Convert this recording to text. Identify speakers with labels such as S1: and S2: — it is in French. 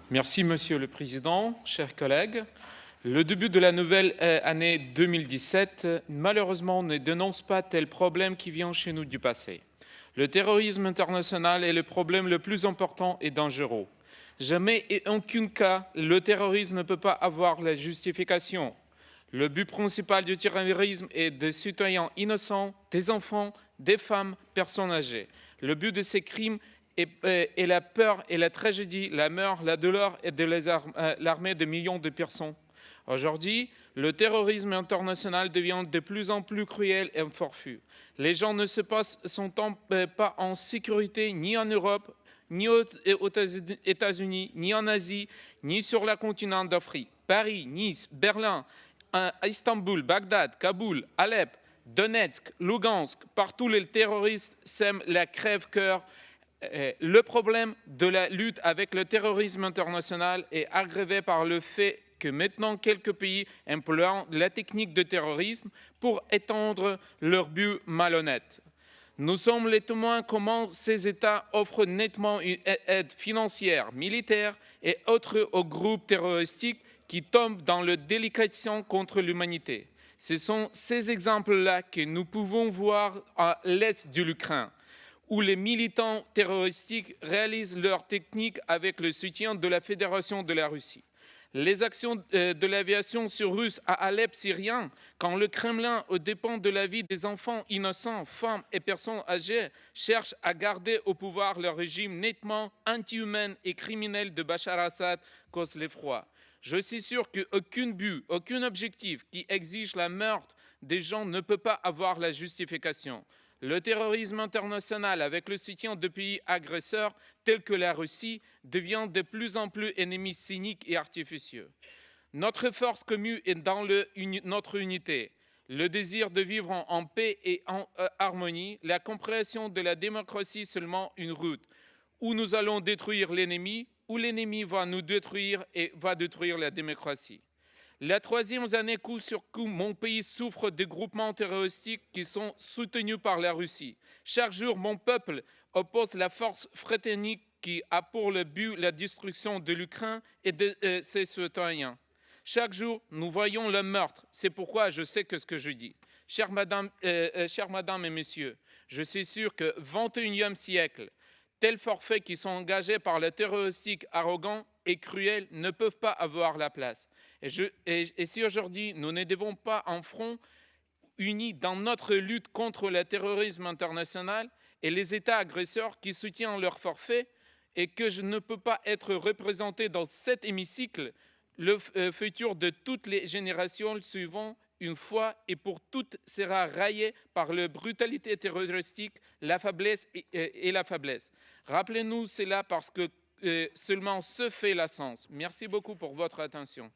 S1: Merci, Monsieur le Président, chers collègues. Le début de la nouvelle année 2017, malheureusement, ne dénonce pas tel problème qui vient chez nous du passé. Le terrorisme international est le problème le plus important et dangereux. Jamais et en aucun cas, le terrorisme ne peut pas avoir la justification. Le but principal du terrorisme est des citoyens innocents, des enfants, des femmes, personnes âgées. Le but de ces crimes est la peur et la tragédie, la mort, la douleur et de l'armée de millions de personnes. Aujourd'hui, le terrorisme international devient de plus en plus cruel et farfelu. Les gens ne se sentent pas en sécurité ni en Europe, ni aux États-Unis, ni en Asie, ni sur le continent d'Afrique. Paris, Nice, Berlin, Istanbul, Bagdad, Kaboul, Alep, Donetsk, Lugansk, partout les terroristes sèment la crève-cœur. Le problème de la lutte avec le terrorisme international est aggravé par le fait que maintenant quelques pays emploient la technique de terrorisme pour étendre leurs buts malhonnêtes. Nous sommes les témoins comment ces États offrent nettement une aide financière, militaire et autres aux groupes terroristiques qui tombent dans le délication contre l'humanité. Ce sont ces exemples-là que nous pouvons voir à l'est de l'Ukraine, où les militants terroristiques réalisent leurs techniques avec le soutien de la Fédération de la Russie. Les actions de l'aviation russe à Alep syrien, quand le Kremlin, aux dépens de la vie des enfants innocents, femmes et personnes âgées, cherche à garder au pouvoir le régime nettement anti-humain et criminel de Bachar Assad, cause l'effroi. Je suis sûr qu'aucun but, aucun objectif qui exige la meurtre des gens ne peut pas avoir la justification. Le terrorisme international, avec le soutien de pays agresseurs tels que la Russie, devient de plus en plus ennemi cynique et artificieux. Notre force commune est dans notre unité, le désir de vivre en paix et en harmonie, la compréhension de la démocratie seulement une route, où nous allons détruire l'ennemi, où l'ennemi va nous détruire et va détruire la démocratie. La troisième année coup sur coup, mon pays souffre de groupements terroristiques qui sont soutenus par la Russie. Chaque jour, mon peuple oppose la force britannique qui a pour le but la destruction de l'Ukraine et de ses citoyens. Chaque jour, nous voyons le meurtre. C'est pourquoi je sais ce que je dis. Chères madame et messieurs, je suis sûr que 21e siècle, tels forfaits qui sont engagés par les terroristes arrogants et cruels ne peuvent pas avoir la place. Et si aujourd'hui nous ne devons pas en front unis dans notre lutte contre le terrorisme international et les États agresseurs qui soutiennent leur forfait, et que je ne peux pas être représenté dans cet hémicycle, le futur de toutes les générations suivantes, une fois et pour toutes, sera raillé par la brutalité terroristique, la faiblesse et la faiblesse. Rappelez-nous cela parce que seulement ce fait la sens. Merci beaucoup pour votre attention.